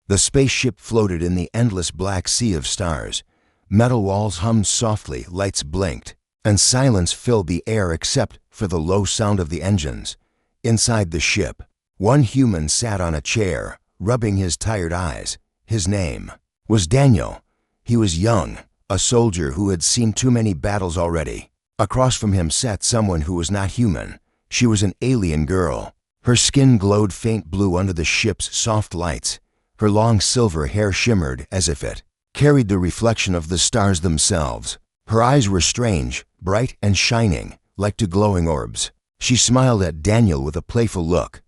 The spaceship floated in the endless black sea of stars. Metal walls hummed softly, lights blinked, and silence filled the air except for the low sound of the engines. Inside the ship, one human sat on a chair, rubbing his tired eyes. His name was Daniel. He was young, a soldier who had seen too many battles already. Across from him sat someone who was not human. She was an alien girl. Her skin glowed faint blue under the ship's soft lights. Her long silver hair shimmered as if it carried the reflection of the stars themselves. Her eyes were strange, bright and shining, like two glowing orbs. She smiled at Daniel with a playful look.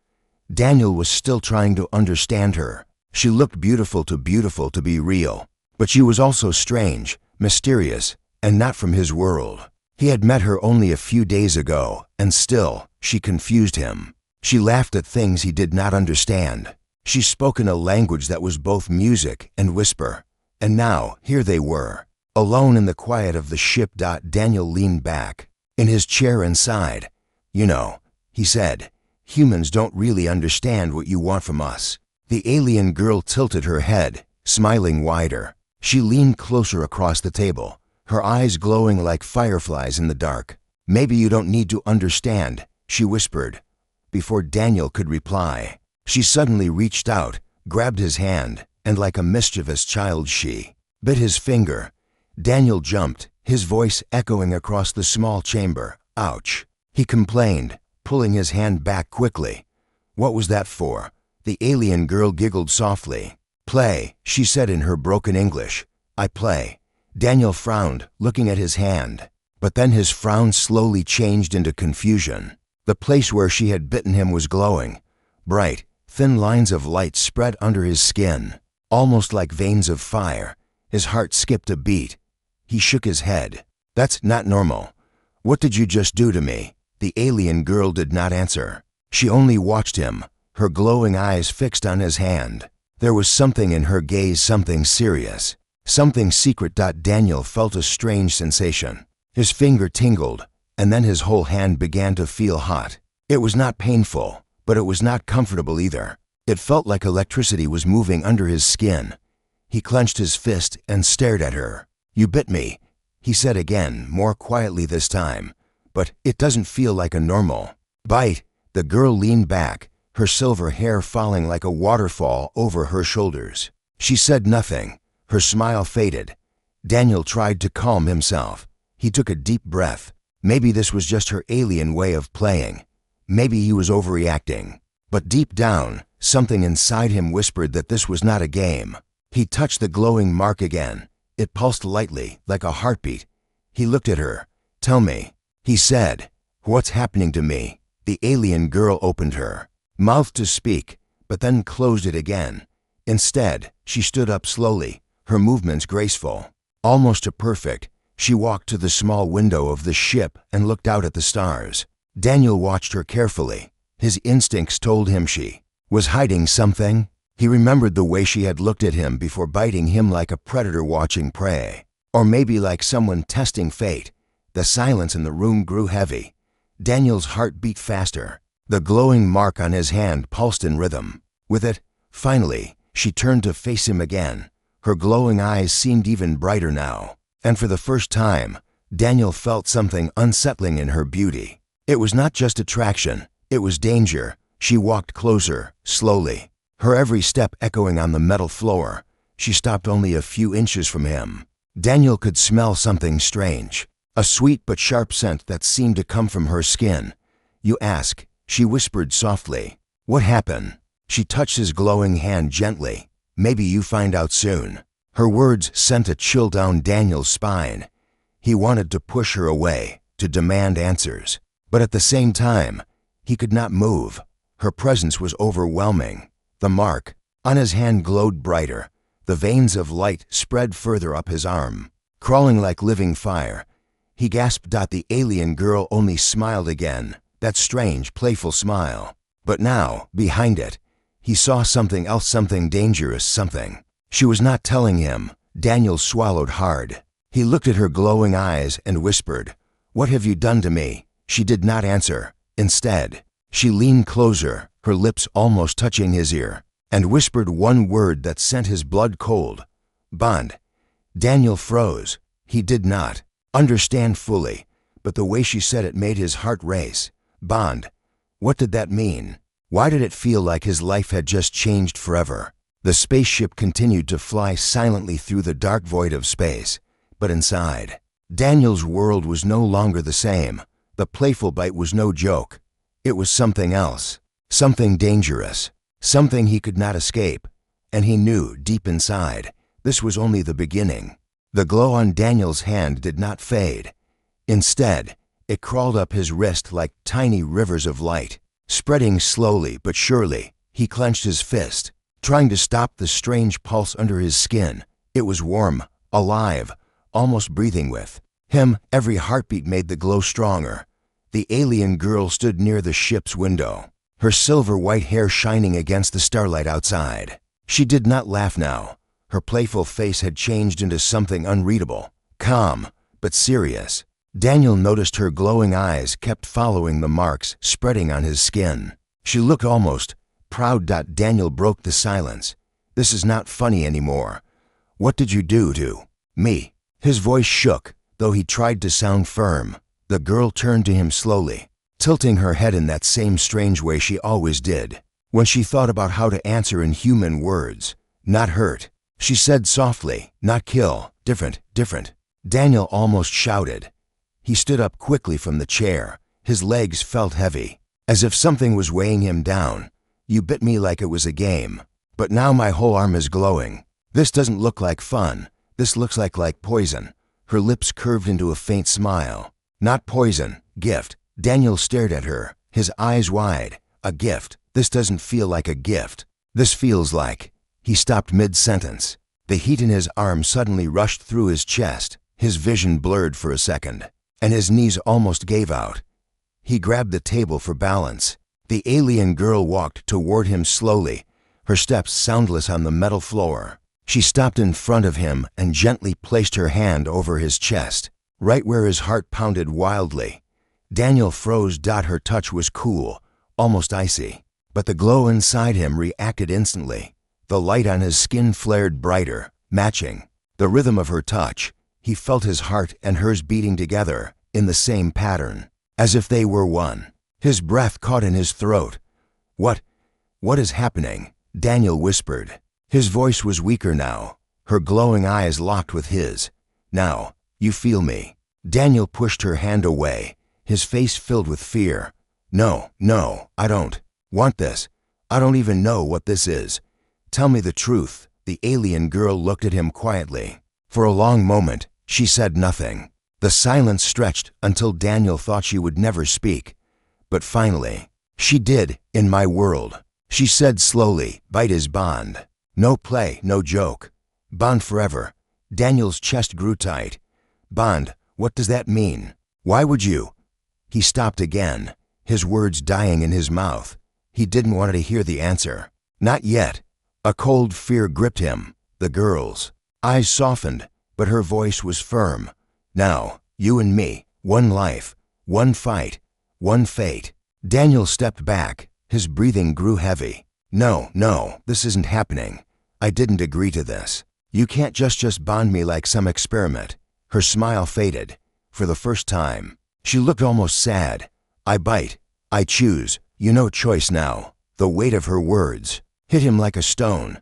Daniel was still trying to understand her. She looked beautiful to be real. But she was also strange, mysterious, and not from his world. He had met her only a few days ago, and still, she confused him. She laughed at things he did not understand. She spoke in a language that was both music and whisper. And now, here they were, alone in the quiet of the ship. Daniel leaned back in his chair inside. "You know," he said, "humans don't really understand what you want from us." The alien girl tilted her head, smiling wider. She leaned closer across the table, her eyes glowing like fireflies in the dark. "Maybe you don't need to understand," she whispered. Before Daniel could reply, she suddenly reached out, grabbed his hand, and like a mischievous child she bit his finger. Daniel jumped, his voice echoing across the small chamber. "Ouch," he complained, pulling his hand back quickly. "What was that for?" The alien girl giggled softly. "Play," she said in her broken English. "I play." Daniel frowned, looking at his hand. But then his frown slowly changed into confusion. The place where she had bitten him was glowing. Bright, thin lines of light spread under his skin, almost like veins of fire. His heart skipped a beat. He shook his head. "That's not normal." "What did you just do to me?" The alien girl did not answer. She only watched him, her glowing eyes fixed on his hand. There was something in her gaze, something serious, something secret. Daniel felt a strange sensation. His finger tingled, and then his whole hand began to feel hot. It was not painful, but it was not comfortable either. It felt like electricity was moving under his skin. He clenched his fist and stared at her. "You bit me," he said again, more quietly this time. "But it doesn't feel like a normal bite." The girl leaned back, her silver hair falling like a waterfall over her shoulders. She said nothing. Her smile faded. Daniel tried to calm himself. He took a deep breath. Maybe this was just her alien way of playing. Maybe he was overreacting. But deep down, something inside him whispered that this was not a game. He touched the glowing mark again. It pulsed lightly, like a heartbeat. He looked at her. "Tell me," he said. "What's happening to me?" The alien girl opened her mouth to speak, but then closed it again. Instead, she stood up slowly, her movements graceful, almost to perfect. She walked to the small window of the ship and looked out at the stars. Daniel watched her carefully. His instincts told him she was hiding something. He remembered the way she had looked at him before biting him, like a predator watching prey. Or maybe like someone testing fate. The silence in the room grew heavy. Daniel's heart beat faster. The glowing mark on his hand pulsed in rhythm. With it, finally, she turned to face him again. Her glowing eyes seemed even brighter now. And for the first time, Daniel felt something unsettling in her beauty. It was not just attraction, it was danger. She walked closer, slowly, her every step echoing on the metal floor. She stopped only a few inches from him. Daniel could smell something strange, a sweet but sharp scent that seemed to come from her skin. "You ask," she whispered softly. "What happened?" She touched his glowing hand gently. "Maybe you find out soon." Her words sent a chill down Daniel's spine. He wanted to push her away, to demand answers. But at the same time, he could not move. Her presence was overwhelming. The mark on his hand glowed brighter. The veins of light spread further up his arm, crawling like living fire. He gasped. The alien girl only smiled again, that strange, playful smile. But now, behind it, he saw something else, something dangerous, something she was not telling him. Daniel swallowed hard. He looked at her glowing eyes and whispered, "What have you done to me?" She did not answer. Instead, she leaned closer, her lips almost touching his ear. and whispered one word that sent his blood cold. Bond. Daniel froze. He did not understand fully, but the way she said it made his heart race. Bond. What did that mean? Why did it feel like his life had just changed forever? The spaceship continued to fly silently through the dark void of space, but inside, Daniel's world was no longer the same. The playful bite was no joke. It was something else, something dangerous, something he could not escape, and he knew deep inside this was only the beginning. The glow on Daniel's hand did not fade. Instead, it crawled up his wrist like tiny rivers of light. Spreading slowly but surely, he clenched his fist, trying to stop the strange pulse under his skin. It was warm, alive, almost breathing with him. Every heartbeat made the glow stronger. The alien girl stood near the ship's window, her silver-white hair shining against the starlight outside. She did not laugh now. Her playful face had changed into something unreadable, calm, but serious. Daniel noticed her glowing eyes kept following the marks spreading on his skin. She looked almost proud. Daniel broke the silence. This is not funny anymore. What did you do to me? His voice shook, though he tried to sound firm. The girl turned to him slowly, tilting her head in that same strange way she always did when she thought about how to answer in human words. Not hurt, she said softly. Not kill. Different. Daniel almost shouted. He stood up quickly from the chair. His legs felt heavy, as if something was weighing him down. You bit me like it was a game, but now my whole arm is glowing. This doesn't look like fun. This looks like poison. Her lips curved into a faint smile. Not poison, gift. Daniel stared at her, his eyes wide. A gift. This doesn't feel like a gift. This feels like... He stopped mid-sentence. The heat in his arm suddenly rushed through his chest. His vision blurred for a second, and his knees almost gave out. He grabbed the table for balance. The alien girl walked toward him slowly, her steps soundless on the metal floor. She stopped in front of him and gently placed her hand over his chest, right where his heart pounded wildly. Daniel froze. Her touch was cool, almost icy, but the glow inside him reacted instantly. The light on his skin flared brighter, matching the rhythm of her touch. He felt his heart and hers beating together in the same pattern, as if they were one. His breath caught in his throat. What is happening? Daniel whispered. His voice was weaker now. Her glowing eyes locked with his. Now, you feel me? Daniel pushed her hand away, his face filled with fear. No, I don't want this. I don't even know what this is. Tell me the truth. The alien girl looked at him quietly. For a long moment, she said nothing. The silence stretched until Daniel thought she would never speak. But finally, she did. In my world, she said slowly, bite is bond. No play, no joke. Bond forever. Daniel's chest grew tight. Bond, what does that mean? Why would you? He stopped again, his words dying in his mouth. He didn't want to hear the answer. Not yet. A cold fear gripped him. The girl's eyes softened, but her voice was firm. Now, you and me, one life, one fight, one fate. Daniel stepped back. His breathing grew heavy. No, this isn't happening. I didn't agree to this. You can't just bond me like some experiment. Her smile faded. For the first time, she looked almost sad. I bite. I choose. You no choice now. The weight of her words hit him like a stone.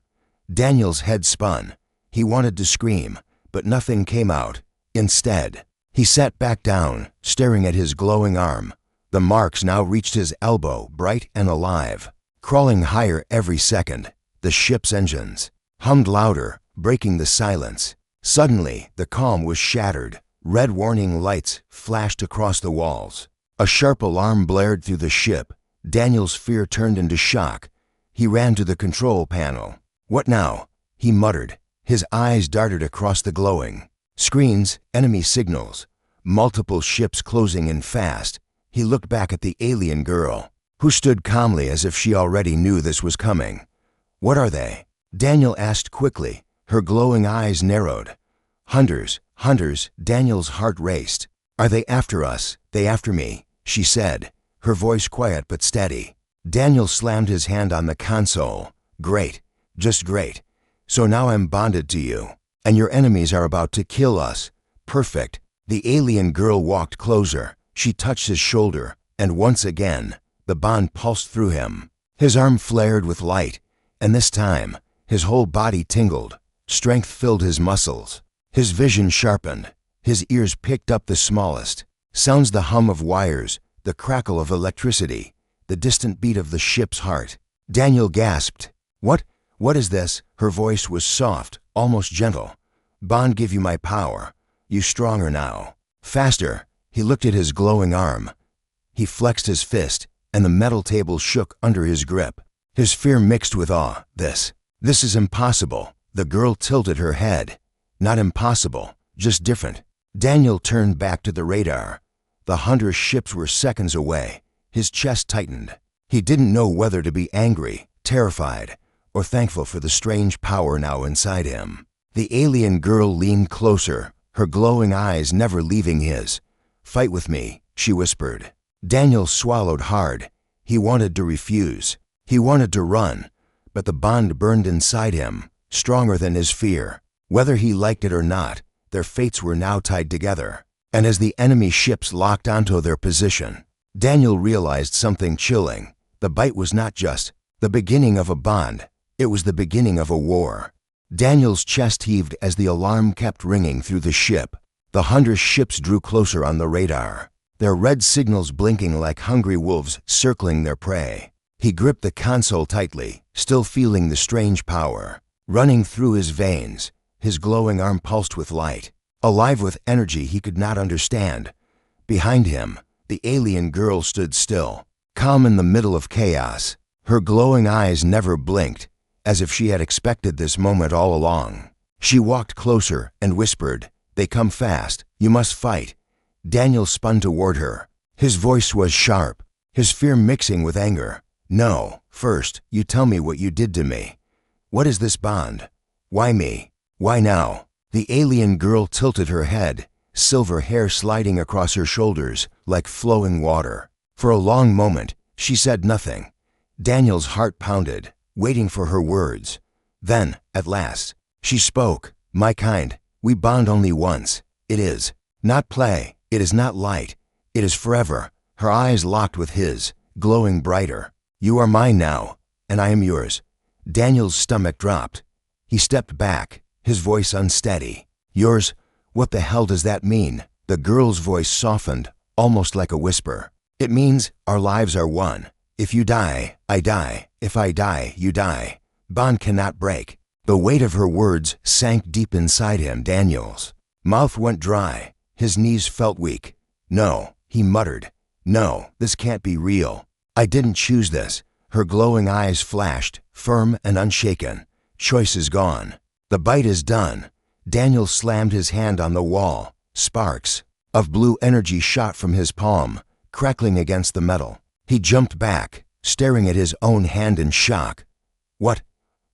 Daniel's head spun. He wanted to scream, but nothing came out. Instead, he sat back down, staring at his glowing arm. The marks now reached his elbow, bright and alive, crawling higher every second. The ship's engines hummed louder, breaking the silence. Suddenly, the calm was shattered. Red warning lights flashed across the walls. A sharp alarm blared through the ship. Daniel's fear turned into shock. He ran to the control panel. What now? He muttered. His eyes darted across the glowing screens, enemy signals, multiple ships closing in fast. He looked back at the alien girl, who stood calmly as if she already knew this was coming. What are they? Daniel asked quickly. Her glowing eyes narrowed. Hunters. Daniel's heart raced. Are they after us? They after me, she said, her voice quiet but steady. Daniel slammed his hand on the console. Great. Just great. So now I'm bonded to you. And your enemies are about to kill us. Perfect. The alien girl walked closer. She touched his shoulder, and once again, the bond pulsed through him. His arm flared with light, and this time, his whole body tingled. Strength filled his muscles. His vision sharpened. His ears picked up the smallest sounds, the hum of wires, the crackle of electricity, the distant beat of the ship's heart. Daniel gasped. What is this?" Her voice was soft, almost gentle. "Bond give you my power. You stronger now. Faster." He looked at his glowing arm. He flexed his fist, and the metal table shook under his grip. His fear mixed with awe. This is impossible." The girl tilted her head. "Not impossible, just different." Daniel turned back to the radar. The hunter's ships were seconds away. His chest tightened. He didn't know whether to be angry, terrified, or thankful for the strange power now inside him. The alien girl leaned closer, her glowing eyes never leaving his. "Fight with me," she whispered. Daniel swallowed hard. He wanted to refuse. He wanted to run, but the bond burned inside him, stronger than his fear. Whether he liked it or not, their fates were now tied together. And as the enemy ships locked onto their position, Daniel realized something chilling. The bite was not just the beginning of a bond, it was the beginning of a war. Daniel's chest heaved as the alarm kept ringing through the ship. The hunter's ships drew closer on the radar, their red signals blinking like hungry wolves circling their prey. He gripped the console tightly, still feeling the strange power running through his veins. His glowing arm pulsed with light, alive with energy he could not understand. Behind him, the alien girl stood still, calm in the middle of chaos. Her glowing eyes never blinked, as if she had expected this moment all along. She walked closer and whispered, "They come fast. You must fight." Daniel spun toward her. His voice was sharp, his fear mixing with anger. "No, first, you tell me what you did to me. What is this bond? Why me? Why now?" The alien girl tilted her head, silver hair sliding across her shoulders like flowing water. For a long moment, she said nothing. Daniel's heart pounded, waiting for her words. Then, at last, she spoke. "My kind, we bond only once. It is not play, it is not light, it is forever." Her eyes locked with his, glowing brighter. "You are mine now, and I am yours." Daniel's stomach dropped. He stepped back, his voice unsteady. "Yours? What the hell does that mean?" The girl's voice softened, almost like a whisper. "It means our lives are one. If you die, I die. If I die, you die. Bond cannot break." The weight of her words sank deep inside him. Daniel's mouth went dry. His knees felt weak. "No," he muttered. "No, this can't be real. I didn't choose this." Her glowing eyes flashed, firm and unshaken. "Choice is gone. The bite is done." Daniel slammed his hand on the wall. Sparks of blue energy shot from his palm, crackling against the metal. He jumped back, staring at his own hand in shock. What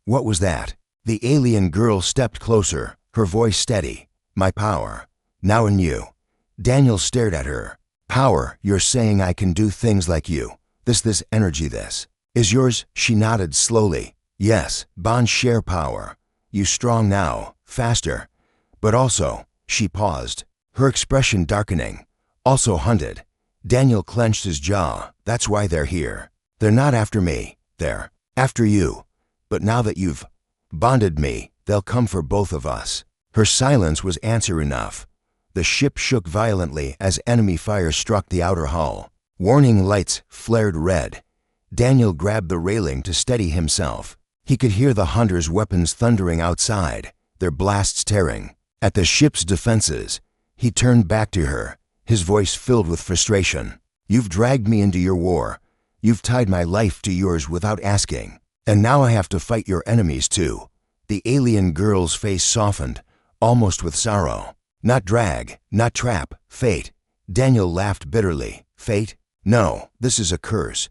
was that?" The alien girl stepped closer, her voice steady. "My power. Now in you." Daniel stared at her. "Power? You're saying I can do things like you? This energy, this is yours?" She nodded slowly. "Yes, bonds share power. You strong now, faster. But also," she paused, her expression darkening, "also hunted." Daniel clenched his jaw. "That's why they're here. They're not after me. They're after you. But now that you've bonded me, they'll come for both of us." Her silence was answer enough. The ship shook violently as enemy fire struck the outer hull. Warning lights flared red. Daniel grabbed the railing to steady himself. He could hear the hunters' weapons thundering outside, their blasts tearing at the ship's defenses. He turned back to her, his voice filled with frustration. "You've dragged me into your war. You've tied my life to yours without asking. And now I have to fight your enemies too." The alien girl's face softened, almost with sorrow. "Not drag, not trap, fate." Daniel laughed bitterly. "Fate? No, this is a curse."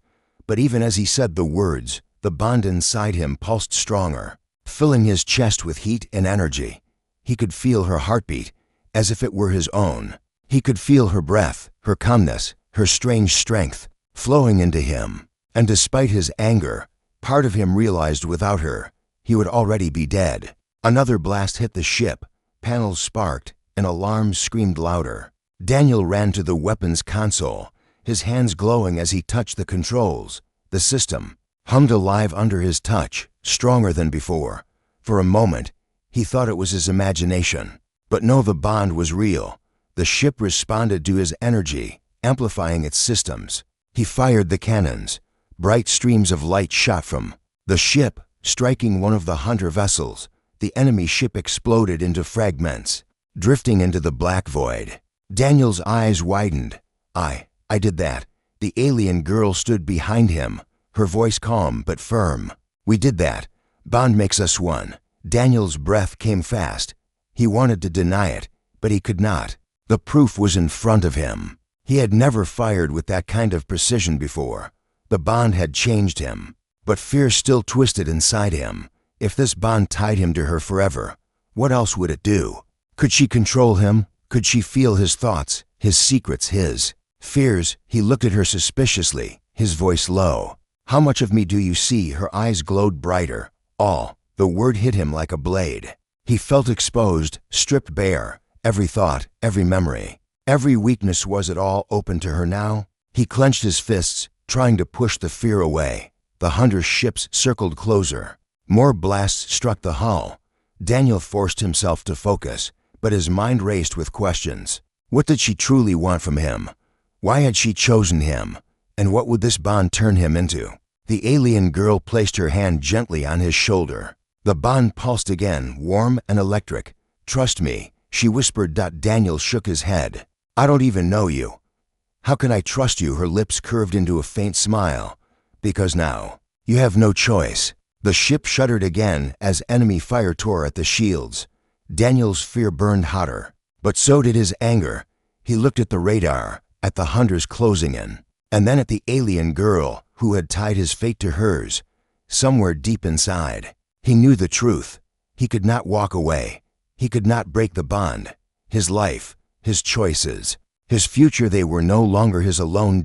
But even as he said the words, the bond inside him pulsed stronger, filling his chest with heat and energy. He could feel her heartbeat, as if it were his own. He could feel her breath, her calmness, her strange strength, flowing into him. And despite his anger, Part of him realized without her, he would already be dead. Another blast hit the ship, panels sparked, and alarms screamed louder. Daniel ran to the weapons console, his hands glowing as he touched the controls. The system hummed alive under his touch, stronger than before. For a moment, he thought it was his imagination. But no, the bond was real. The ship responded to his energy, amplifying its systems. He fired the cannons. Bright streams of light shot from the ship, striking one of the hunter vessels. The enemy ship exploded into fragments, drifting into the black void. Daniel's eyes widened. I did that. The alien girl stood behind him, her voice calm but firm. We did that. Bond makes us one. Daniel's breath came fast. He wanted to deny it, but he could not. The proof was in front of him. He had never fired with that kind of precision before. The bond had changed him, but fear still twisted inside him. If this bond tied him to her forever, what else would it do? Could she control him? Could she feel his thoughts, his secrets, his fears? He looked at her suspiciously, his voice low. How much of me do you see? Her eyes glowed brighter. All. The word hit him like a blade. He felt exposed, stripped bare. Every thought, every memory, every weakness. Was it all open to her now? He clenched his fists, trying to push the fear away. The hunter's ships circled closer. More blasts struck the hull. Daniel forced himself to focus, but his mind raced with questions. What did she truly want from him? Why had she chosen him? And what would this bond turn him into? The alien girl placed her hand gently on his shoulder. The bond pulsed again, warm and electric. Trust me, she whispered. Daniel shook his head. I don't even know you. How can I trust you? Her lips curved into a faint smile. Because now, you have no choice. The ship shuddered again as enemy fire tore at the shields. Daniel's fear burned hotter, but so did his anger. He looked at the radar, at the hunters closing in, and then at the alien girl who had tied his fate to hers. Somewhere deep inside, he knew the truth. He could not walk away. He could not break the bond. His life, his choices, his future, they were no longer his alone.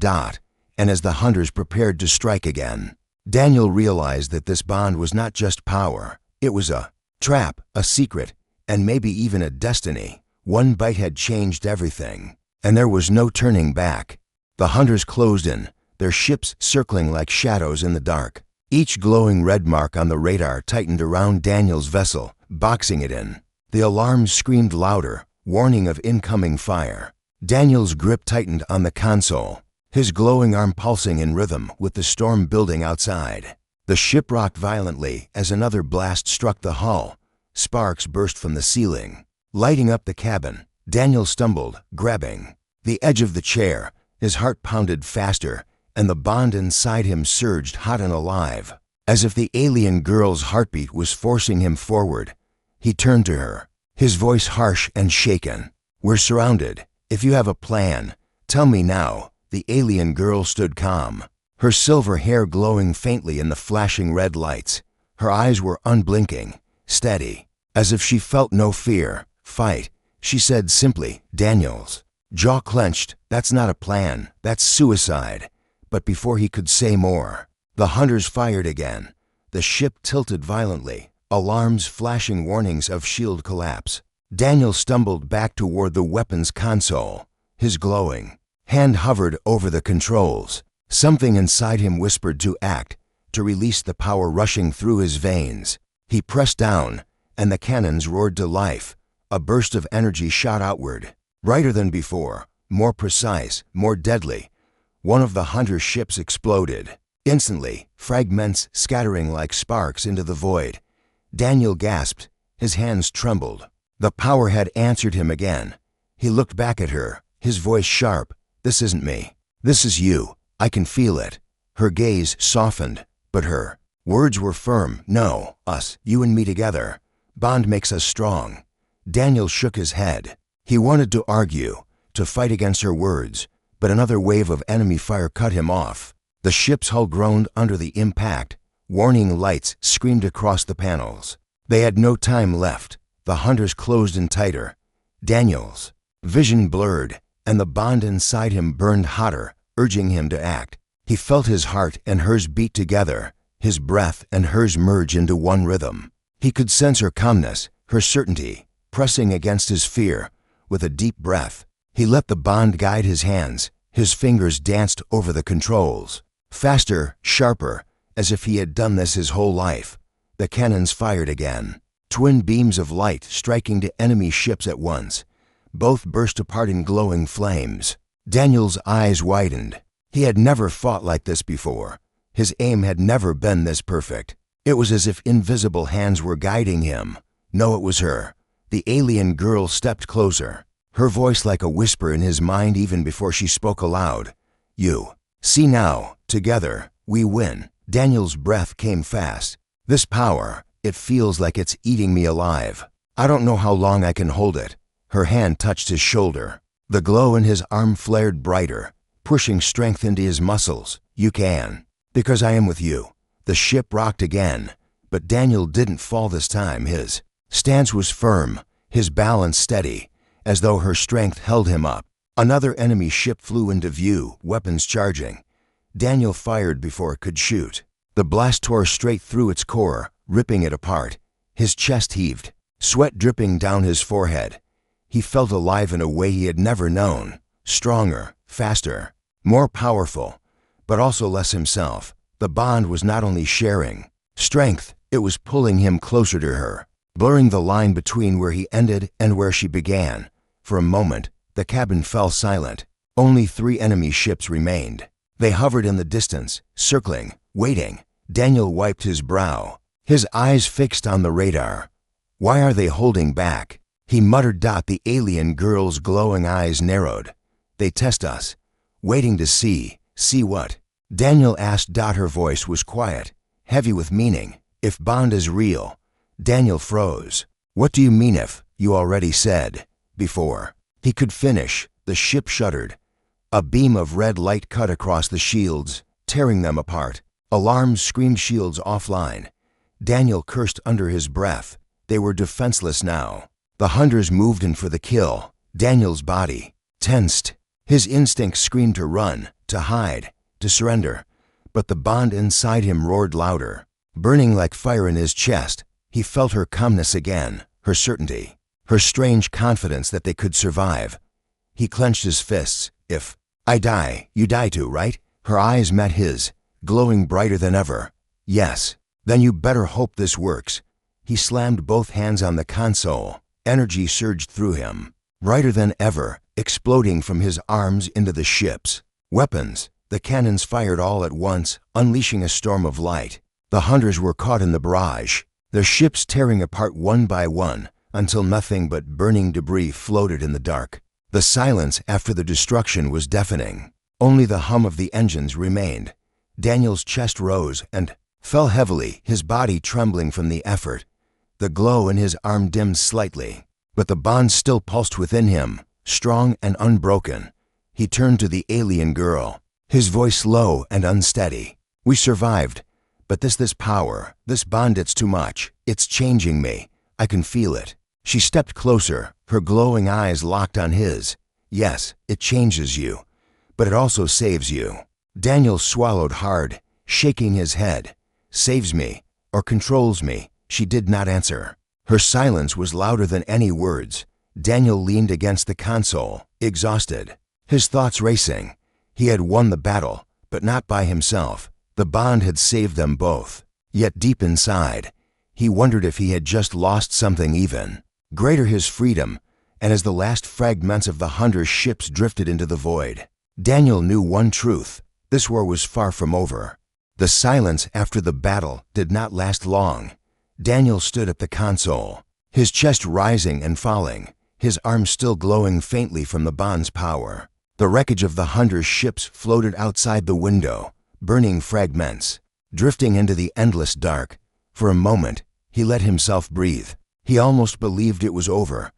And as the hunters prepared to strike again, Daniel realized that this bond was not just power. It was a trap, a secret, and maybe even a destiny. One bite had changed everything, and there was no turning back. The hunters closed in, their ships circling like shadows in the dark. Each glowing red mark on the radar tightened around Daniel's vessel, boxing it in. The alarms screamed louder, warning of incoming fire. Daniel's grip tightened on the console, his glowing arm pulsing in rhythm with the storm building outside. The ship rocked violently as another blast struck the hull. Sparks burst from the ceiling, lighting up the cabin. Daniel stumbled, grabbing the edge of the chair. His heart pounded faster, and the bond inside him surged hot and alive, as if the alien girl's heartbeat was forcing him forward. He turned to her, his voice harsh and shaken. We're surrounded. If you have a plan, tell me now. The alien girl stood calm, her silver hair glowing faintly in the flashing red lights. Her eyes were unblinking, steady, as if she felt no fear. Fight, she said simply. Daniel's jaw clenched. That's not a plan, that's suicide. But before he could say more, the hunters fired again. The ship tilted violently, alarms flashing warnings of shield collapse. Daniel stumbled back toward the weapons console, his glowing hand hovered over the controls. Something inside him whispered to act, to release the power rushing through his veins. He pressed down, and the cannons roared to life. A burst of energy shot outward, brighter than before, more precise, more deadly. One of the hunter ships exploded. Instantly, fragments scattering like sparks into the void. Daniel gasped, his hands trembled. The power had answered him again. He looked back at her, his voice sharp. This isn't me. This is you. I can feel it. Her gaze softened, but her words were firm. No, us, you and me together. Bond makes us strong. Daniel shook his head. He wanted to argue, to fight against her words, but another wave of enemy fire cut him off. The ship's hull groaned under the impact. Warning lights screamed across the panels. They had no time left. The hunters closed in tighter. Daniel's vision blurred, and the bond inside him burned hotter, urging him to act. He felt his heart and hers beat together. his breath and hers merge into one rhythm. He could sense her calmness, her certainty, pressing against his fear. With a deep breath, he let the bond guide his hands. His fingers danced over the controls. Faster, sharper, as if he had done this his whole life. The cannons fired again. Twin beams of light striking to enemy ships at once. Both burst apart in glowing flames. Daniel's eyes widened. He had never fought like this before. His aim had never been this perfect. It was as if invisible hands were guiding him. No, it was her. The alien girl stepped closer, her voice like a whisper in his mind even before she spoke aloud. "You. See now, together, we win." Daniel's breath came fast. "This power, it feels like it's eating me alive. I don't know how long I can hold it." Her hand touched his shoulder. The glow in his arm flared brighter, pushing strength into his muscles. "You can. Because I am with you." The ship rocked again, but Daniel didn't fall this time. His stance was firm, his balance steady, as though her strength held him up. Another enemy ship flew into view, weapons charging. Daniel fired before it could shoot. The blast tore straight through its core, ripping it apart. His chest heaved, sweat dripping down his forehead. He felt alive in a way he had never known. Stronger, faster, more powerful, but also less himself. The bond was not only sharing strength, it was pulling him closer to her, blurring the line between where he ended and where she began. For a moment, the cabin fell silent. Only 3 enemy ships remained. They hovered in the distance, circling, waiting. Daniel wiped his brow, his eyes fixed on the radar. Why are they holding back? He muttered. The alien girl's glowing eyes narrowed. They test us. Waiting to see. See what? Daniel asked. Her voice was quiet, heavy with meaning. If bond is real. Daniel froze. What do you mean if? You already said. Before he could finish, the ship shuddered. A beam of red light cut across the shields, tearing them apart. Alarms screamed. Shields offline. Daniel cursed under his breath. They were defenseless now. The hunters moved in for the kill. Daniel's body tensed. His instincts screamed to run, to hide, to surrender. But the bond inside him roared louder, burning like fire in his chest. He felt her calmness again, her certainty, her strange confidence that they could survive. He clenched his fists. If I die, you die too, right? Her eyes met his, glowing brighter than ever. Yes. Then you better hope this works. He slammed both hands on the console. Energy surged through him, brighter than ever, exploding from his arms into the ships. Weapons. The cannons fired all at once, unleashing a storm of light. The hunters were caught in the barrage, their ships tearing apart one by one, until nothing but burning debris floated in the dark. The silence after the destruction was deafening. Only the hum of the engines remained. Daniel's chest rose and fell heavily, his body trembling from the effort. The glow in his arm dimmed slightly, but the bond still pulsed within him, strong and unbroken. He turned to the alien girl, his voice low and unsteady. "We survived, but this power, this bond, it's too much. It's changing me. I can feel it." She stepped closer, her glowing eyes locked on his. "Yes, it changes you, but it also saves you." Daniel swallowed hard, shaking his head. "Saves me, or controls me?" She did not answer. Her silence was louder than any words. Daniel leaned against the console, exhausted, his thoughts racing. He had won the battle, but not by himself. The bond had saved them both. Yet deep inside, he wondered if he had just lost something even greater, his freedom. And as the last fragments of the hunter's ships drifted into the void, Daniel knew one truth: this war was far from over. The silence after the battle did not last long. Daniel stood at the console, his chest rising and falling, his arms still glowing faintly from the bond's power. The wreckage of the hunter's ships floated outside the window, burning fragments, drifting into the endless dark. For a moment, he let himself breathe. He almost believed it was over.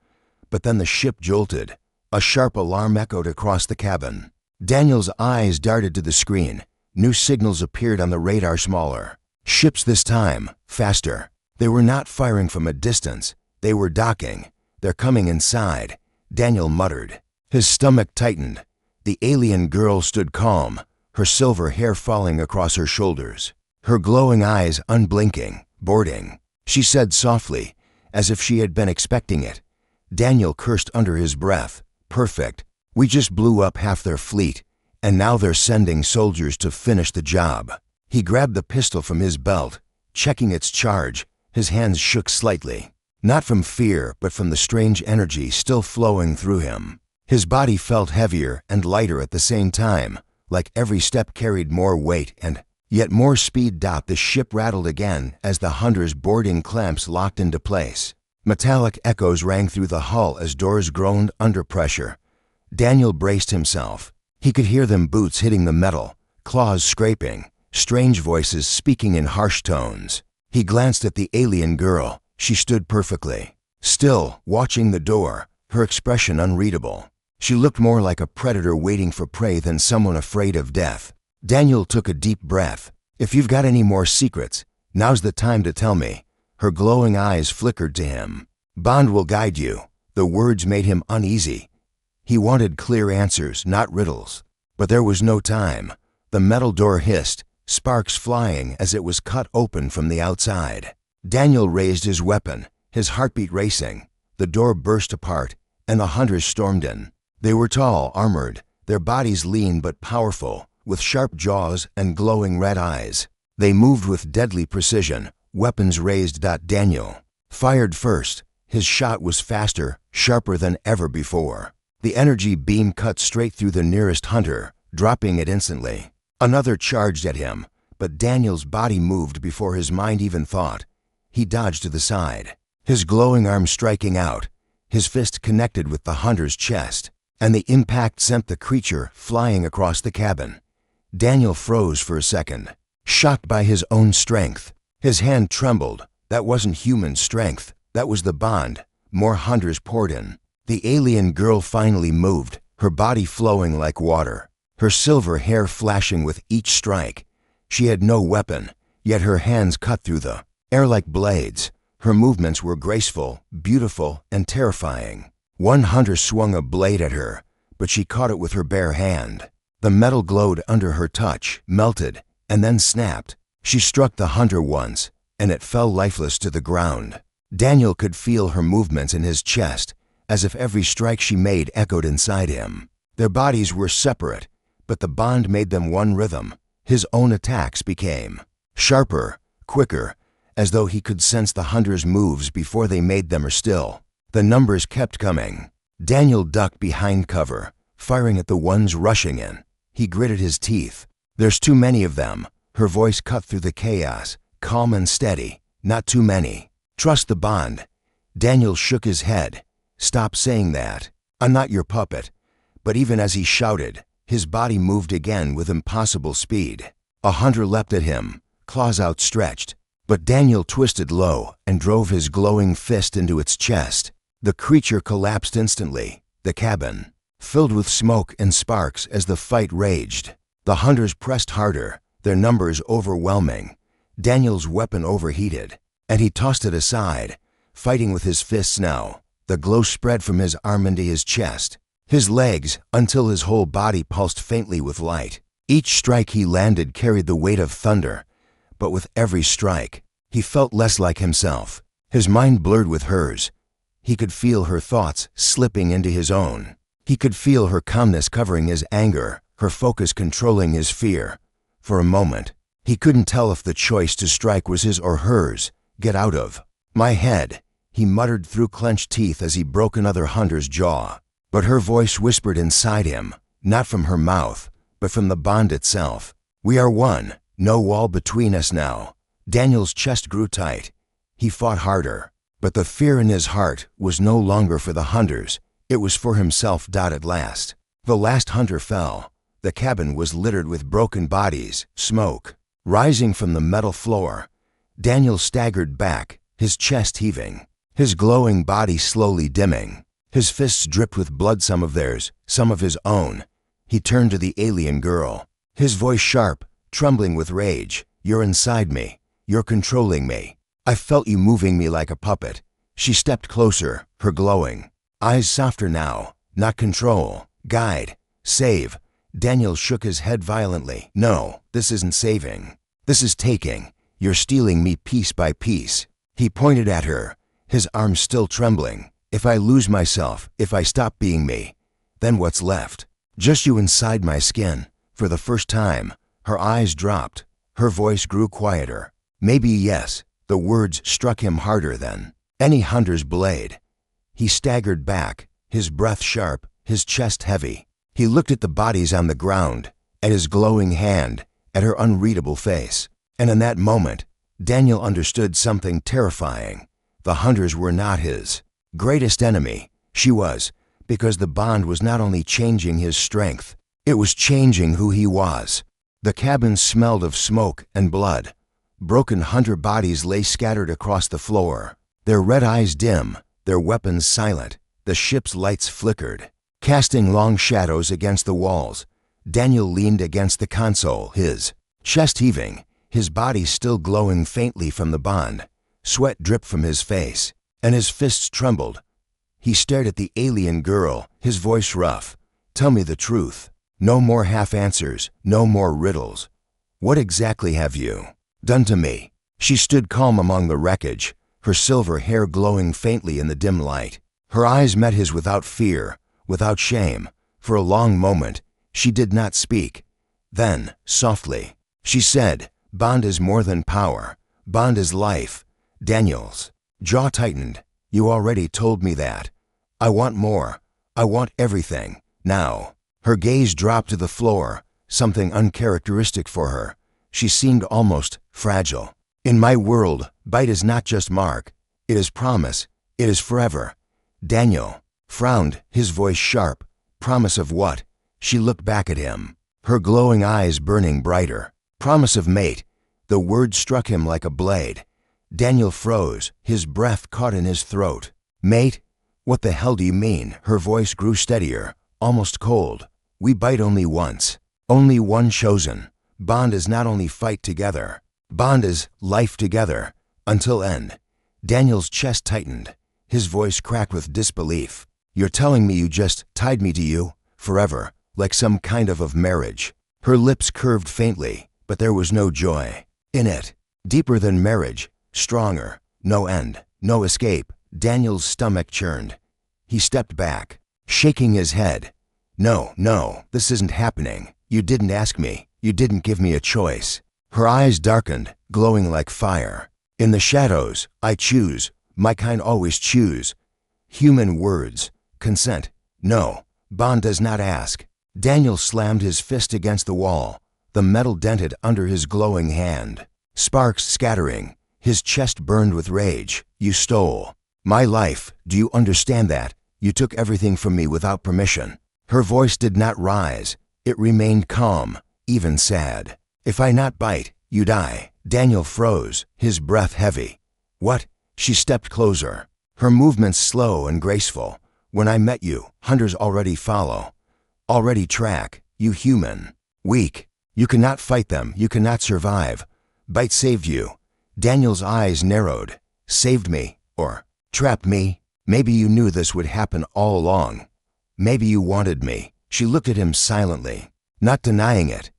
But then the ship jolted. A sharp alarm echoed across the cabin. Daniel's eyes darted to the screen. New signals appeared on the radar, smaller ships this time, faster. They were not firing from a distance. They were docking. "They're coming inside," Daniel muttered. His stomach tightened. The alien girl stood calm, her silver hair falling across her shoulders. her glowing eyes unblinking. "Boarding," she said softly, as if she had been expecting it. Daniel cursed under his breath. "Perfect. We just blew up half their fleet, and now they're sending soldiers to finish the job." He grabbed the pistol from his belt, checking its charge. His hands shook slightly, not from fear, but from the strange energy still flowing through him. His body felt heavier and lighter at the same time, like every step carried more weight and yet more speed. The ship rattled again as the hunters' boarding clamps locked into place. Metallic echoes rang through the hull as doors groaned under pressure. Daniel braced himself. He could hear them boots hitting the metal, claws scraping, strange voices speaking in harsh tones. He glanced at the alien girl. She stood perfectly still, watching the door, her expression unreadable. She looked more like a predator waiting for prey than someone afraid of death. Daniel took a deep breath. "If you've got any more secrets, now's the time to tell me." Her glowing eyes flickered to him. "Bond will guide you." The words made him uneasy. He wanted clear answers, not riddles. But there was no time. The metal door hissed, sparks flying as it was cut open from the outside. Daniel raised his weapon, his heartbeat racing. The door burst apart, and the hunters stormed in. They were tall, armored, their bodies lean but powerful, with sharp jaws and glowing red eyes. They moved with deadly precision, weapons raised. Daniel fired first. His shot was faster, sharper than ever before. The energy beam cut straight through the nearest hunter, dropping it instantly. Another charged at him, but Daniel's body moved before his mind even thought. He dodged to the side, his glowing arm striking out. His fist connected with the hunter's chest, and the impact sent the creature flying across the cabin. Daniel froze for a second, shocked by his own strength. His hand trembled. That wasn't human strength. That was the bond. More hunters poured in. The alien girl finally moved, her body flowing like water, her silver hair flashing with each strike. She had no weapon, yet her hands cut through the air like blades. Her movements were graceful, beautiful, and terrifying. One hunter swung a blade at her, but she caught it with her bare hand. The metal glowed under her touch, melted, and then snapped. She struck the hunter once, and it fell lifeless to the ground. Daniel could feel her movements in his chest, as if every strike she made echoed inside him. Their bodies were separate, but the bond made them one rhythm. His own attacks became sharper, quicker, as though he could sense the hunter's moves before they made them or still. The numbers kept coming. Daniel ducked behind cover, firing at the ones rushing in. He gritted his teeth. "There's too many of them." Her voice cut through the chaos, calm and steady. "Not too many. Trust the bond." Daniel shook his head. "Stop saying that. I'm not your puppet." But even as he shouted, his body moved again with impossible speed. A hunter leapt at him, claws outstretched. But Daniel twisted low and drove his glowing fist into its chest. The creature collapsed instantly. The cabin filled with smoke and sparks as the fight raged. The hunters pressed harder, their numbers overwhelming. Daniel's weapon overheated, and he tossed it aside, fighting with his fists now. The glow spread from his arm into his chest, his legs, until his whole body pulsed faintly with light. Each strike he landed carried the weight of thunder, but with every strike, he felt less like himself. His mind blurred with hers. He could feel her thoughts slipping into his own. He could feel her calmness covering his anger, her focus controlling his fear. For a moment, he couldn't tell if the choice to strike was his or hers. "Get out of my head," he muttered through clenched teeth as he broke another hunter's jaw. But her voice whispered inside him, not from her mouth, but from the bond itself. "We are one. No wall between us now." Daniel's chest grew tight. He fought harder, but the fear in his heart was no longer for the hunters. It was for himself. At last, the last hunter fell. The cabin was littered with broken bodies, smoke rising from the metal floor. Daniel staggered back, his chest heaving, his glowing body slowly dimming. His fists dripped with blood, some of theirs, some of his own. He turned to the alien girl, his voice sharp, trembling with rage. "You're inside me. You're controlling me. I felt you moving me like a puppet." She stepped closer, her glowing eyes softer now. "Not control. Guide. Save." Daniel shook his head violently. "No, this isn't saving. This is taking. You're stealing me piece by piece." He pointed at her, his arms still trembling. "If I lose myself, if I stop being me, then what's left? Just you inside my skin." For the first time, her eyes dropped. Her voice grew quieter. "Maybe yes." The words struck him harder than any hunter's blade. He staggered back, his breath sharp, his chest heavy. He looked at the bodies on the ground, at his glowing hand, at her unreadable face. And in that moment, Daniel understood something terrifying. The hunters were not his greatest enemy. She was, because the bond was not only changing his strength, it was changing who he was. The cabin smelled of smoke and blood. Broken hunter bodies lay scattered across the floor, their red eyes dim, their weapons silent. The ship's lights flickered, casting long shadows against the walls. Daniel leaned against the console, his chest heaving, his body still glowing faintly from the bond. Sweat dripped from his face, and his fists trembled. He stared at the alien girl, his voice rough. "Tell me the truth. No more half answers, no more riddles. What exactly have you done to me?" She stood calm among the wreckage, her silver hair glowing faintly in the dim light. Her eyes met his without fear, without shame. For a long moment, she did not speak. Then, softly, she said, "Bond is more than power. Bond is life." Daniel's jaw tightened. "You already told me that. I want more. I want everything. Now." Her gaze dropped to the floor, something uncharacteristic for her. She seemed almost fragile. "In my world, bite is not just mark. It is promise. It is forever." Daniel frowned, his voice sharp. "Promise of what?" She looked back at him, her glowing eyes burning brighter. "Promise of mate." The word struck him like a blade. Daniel froze, his breath caught in his throat. "Mate? What the hell do you mean?" Her voice grew steadier, almost cold. "We bite only once. Only one chosen. Bond is not only fight together. Bond is life together. Until end." Daniel's chest tightened. His voice cracked with disbelief. "You're telling me you just tied me to you? Forever? Like some kind of marriage?" Her lips curved faintly, but there was no joy in it. Deeper than marriage. Stronger. No end. No escape. Daniel's stomach churned. He stepped back, shaking his head. No, this isn't happening. You didn't ask me. You didn't give me a choice." Her eyes darkened, glowing like fire. "In the shadows, I choose. My kind always choose. Human words. Consent. No, Bond does not ask." Daniel slammed his fist against the wall. The metal dented under his glowing hand. Sparks scattering. His chest burned with rage. "You stole my life. Do you understand that? You took everything from me without permission." Her voice did not rise. It remained calm, even sad. "If I not bite, you die." Daniel froze, his breath heavy. "What?" She stepped closer, her movements slow and graceful. "When I met you, hunters already follow, already track. You human. Weak. You cannot fight them. You cannot survive. Bite saved you." Daniel's eyes narrowed. "Saved me? Or trapped me? Maybe you knew this would happen all along. Maybe you wanted me." She looked at him silently, not denying it.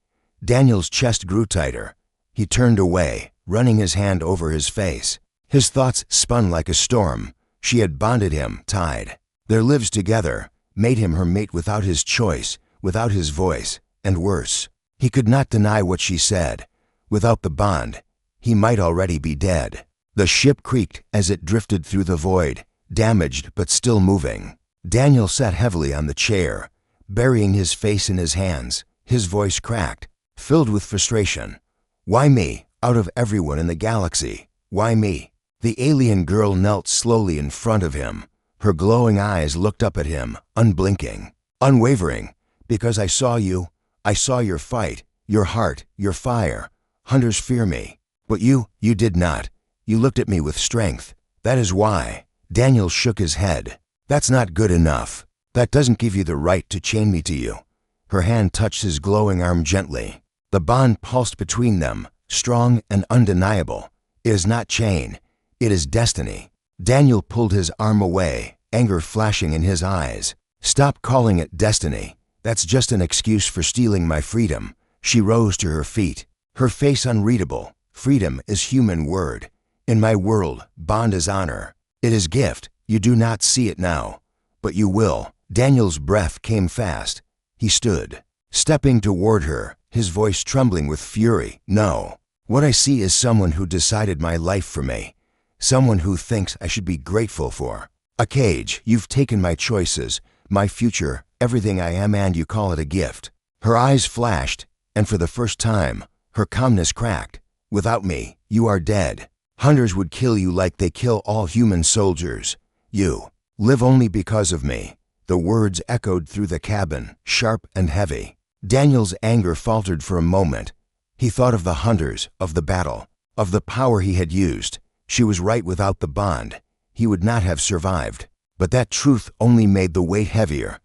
Daniel's chest grew tighter. He turned away, running his hand over his face. His thoughts spun like a storm. She had bonded him, tied. Their lives together, made him her mate without his choice, without his voice, and worse. He could not deny what she said. Without the bond, he might already be dead. The ship creaked as it drifted through the void, damaged but still moving. Daniel sat heavily on the chair, burying his face in his hands. His voice cracked, filled with frustration. "Why me, out of everyone in the galaxy? Why me?" The alien girl knelt slowly in front of him. Her glowing eyes looked up at him, unblinking, unwavering. "Because I saw you. I saw your fight, your heart, your fire. Hunters fear me. But you did not. You looked at me with strength. That is why." Daniel shook his head. "That's not good enough. That doesn't give you the right to chain me to you." Her hand touched his glowing arm gently. The bond pulsed between them, strong and undeniable. "It is not chain. It is destiny." Daniel pulled his arm away, anger flashing in his eyes. "Stop calling it destiny. That's just an excuse for stealing my freedom." She rose to her feet, her face unreadable. Freedom is human word. In my world, bond is honor. It is gift. You do not see it now, but you will. Daniel's breath came fast. He stood, stepping toward her, his voice trembling with fury. No. What I see is someone who decided my life for me. Someone who thinks I should be grateful for. A cage. You've taken my choices, my future, everything I am, and you call it a gift. Her eyes flashed, and for the first time, her calmness cracked. Without me, you are dead. Hunters would kill you like they kill all human soldiers. You live only because of me. The words echoed through the cabin, sharp and heavy. Daniel's anger faltered for a moment. He thought of the hunters, of the battle, of the power he had used. She was right. Without the bond, he would not have survived. But that truth only made the weight heavier.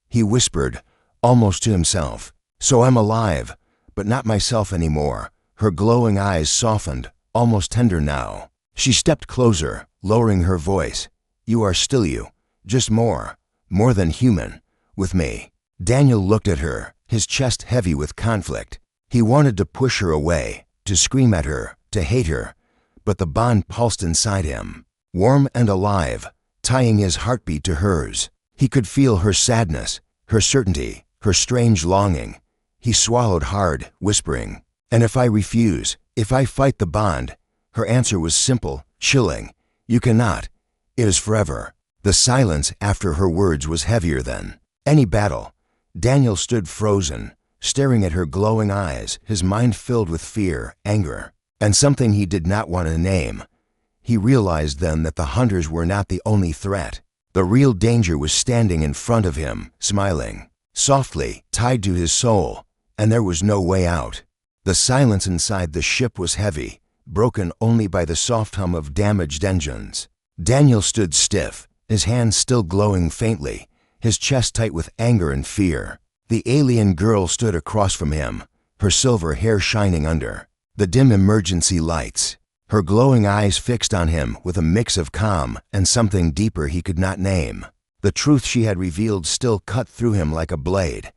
He whispered, almost to himself, "So I'm alive, but not myself anymore." Her glowing eyes softened, almost tender now. She stepped closer, lowering her voice. "You are still you, just more than human, with me." Daniel looked at her, his chest heavy with conflict. He wanted to push her away, to scream at her, to hate her, but the bond pulsed inside him, warm and alive, tying his heartbeat to hers. He could feel her sadness, her certainty, her strange longing. He swallowed hard, whispering, "And if I refuse, if I fight the bond?" Her answer was simple, chilling. "You cannot. It is forever." The silence after her words was heavier than any battle. Daniel stood frozen, staring at her glowing eyes, his mind filled with fear, anger, and something he did not want to name. He realized then that the hunters were not the only threat. The real danger was standing in front of him, smiling, softly, tied to his soul, and there was no way out. The silence inside the ship was heavy, broken only by the soft hum of damaged engines. Daniel stood stiff, his hands still glowing faintly, his chest tight with anger and fear. The alien girl stood across from him, her silver hair shining under the dim emergency lights, her glowing eyes fixed on him with a mix of calm and something deeper he could not name. The truth she had revealed still cut through him like a blade.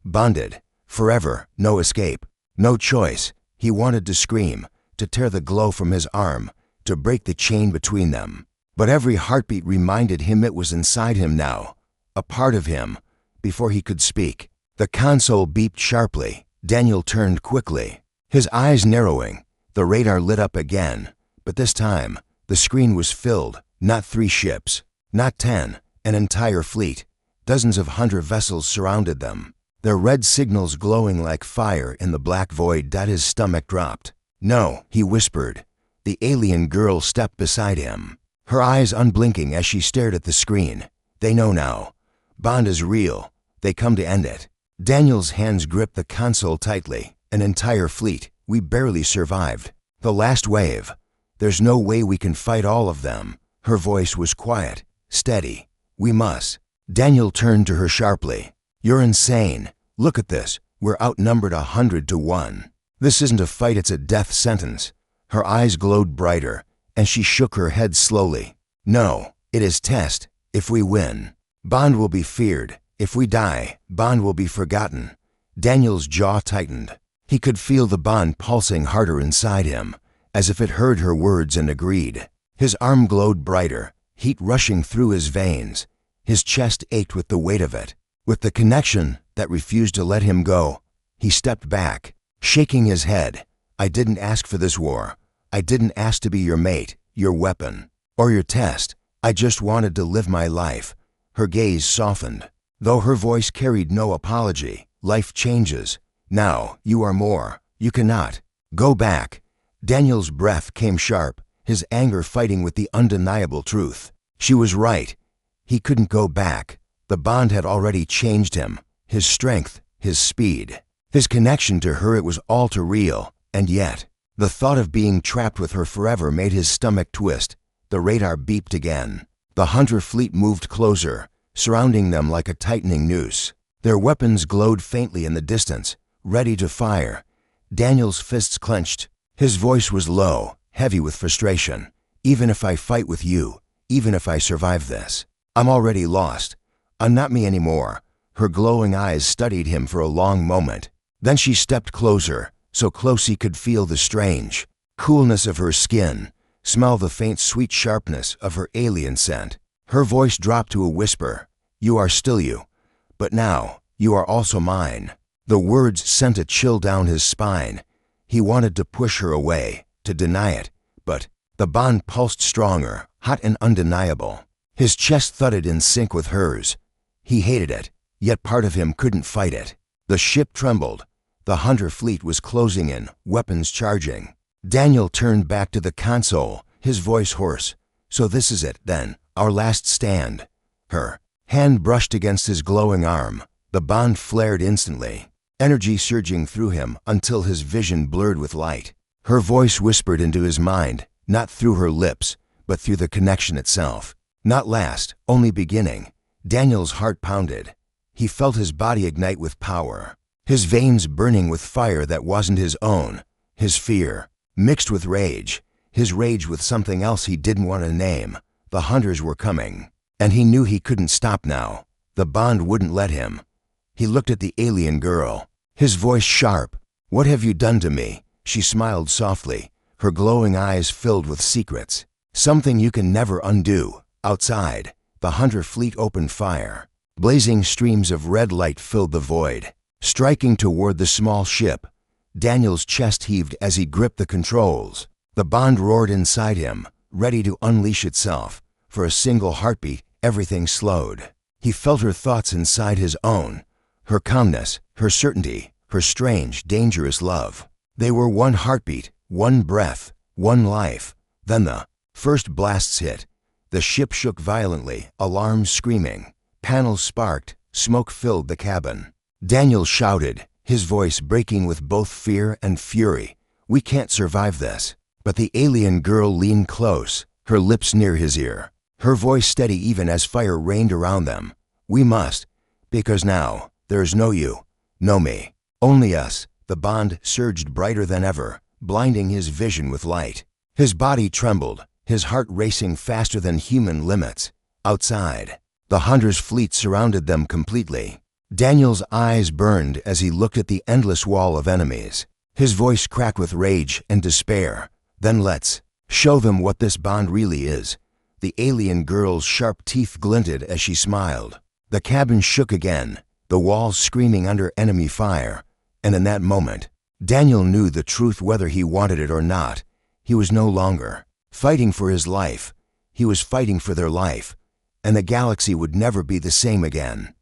Bonded, forever, no escape, no choice. He wanted to scream, to tear the glow from his arm, to break the chain between them. But every heartbeat reminded him it was inside him now, a part of him. Before he could speak, the console beeped sharply. Daniel turned quickly, his eyes narrowing. The radar lit up again, but this time, the screen was filled. Not 3 ships, not 10, an entire fleet. Dozens of hunter vessels surrounded them, their red signals glowing like fire in the black void. His stomach dropped. "No," he whispered. The alien girl stepped beside him, her eyes unblinking as she stared at the screen. "They know now. Bond is real. They come to end it." Daniel's hands gripped the console tightly. "An entire fleet. We barely survived. The last wave. There's no way we can fight all of them." Her voice was quiet, steady. "We must." Daniel turned to her sharply. "You're insane. Look at this. We're outnumbered 100 to 1. This isn't a fight, it's a death sentence." Her eyes glowed brighter, and she shook her head slowly. "No, it is test. If we win, Bond will be feared. If we die, Bond will be forgotten." Daniel's jaw tightened. He could feel the bond pulsing harder inside him, as if it heard her words and agreed. His arm glowed brighter, heat rushing through his veins. His chest ached with the weight of it, with the connection that refused to let him go. He stepped back, shaking his head. "I didn't ask for this war. I didn't ask to be your mate, your weapon, or your test. I just wanted to live my life." Her gaze softened, though her voice carried no apology. "Life changes. Now, you are more. You cannot go back." Daniel's breath came sharp, his anger fighting with the undeniable truth. She was right. He couldn't go back. The bond had already changed him, his strength, his speed, his connection to her. It was all too real, and yet, the thought of being trapped with her forever made his stomach twist. The radar beeped again. The hunter fleet moved closer, surrounding them like a tightening noose. Their weapons glowed faintly in the distance, ready to fire. Daniel's fists clenched. His voice was low, heavy with frustration. "Even if I fight with you, even if I survive this, I'm already lost. I'm not me anymore." Her glowing eyes studied him for a long moment. Then she stepped closer, so close he could feel the strange coolness of her skin, smell the faint sweet sharpness of her alien scent. Her voice dropped to a whisper. "You are still you, but now you are also mine." The words sent a chill down his spine. He wanted to push her away, to deny it, but the bond pulsed stronger, hot and undeniable. His chest thudded in sync with hers. He hated it, yet part of him couldn't fight it. The ship trembled. The hunter fleet was closing in, weapons charging. Daniel turned back to the console, his voice hoarse. "So this is it, then, our last stand." Her hand brushed against his glowing arm. The bond flared instantly, energy surging through him until his vision blurred with light. Her voice whispered into his mind, not through her lips, but through the connection itself. Not last, only beginning. Daniel's heart pounded. He felt his body ignite with power, his veins burning with fire that wasn't his own, his fear mixed with rage, his rage with something else he didn't want to name. The hunters were coming, and he knew he couldn't stop now. The bond wouldn't let him. He looked at the alien girl, his voice sharp. "What have you done to me?" She smiled softly, her glowing eyes filled with secrets. "Something you can never undo." Outside, the hunter fleet opened fire. Blazing streams of red light filled the void, striking toward the small ship. Daniel's chest heaved as he gripped the controls. The bond roared inside him, ready to unleash itself. For a single heartbeat, everything slowed. He felt her thoughts inside his own, her calmness, her certainty, her strange, dangerous love. They were one heartbeat, one breath, one life. Then the first blasts hit. The ship shook violently, alarms screaming. Panels sparked, smoke filled the cabin. Daniel shouted, his voice breaking with both fear and fury. "We can't survive this." But the alien girl leaned close, her lips near his ear, her voice steady even as fire rained around them. "We must, because now there's no you, no me, only us." The bond surged brighter than ever, blinding his vision with light. His body trembled, his heart racing faster than human limits. Outside, the hunter's fleet surrounded them completely. Daniel's eyes burned as he looked at the endless wall of enemies. His voice cracked with rage and despair. "Then let's show them what this bond really is." The alien girl's sharp teeth glinted as she smiled. The cabin shook again, the walls screaming under enemy fire. And in that moment, Daniel knew the truth whether he wanted it or not. He was no longer fighting for his life. He was fighting for their life. And the galaxy would never be the same again.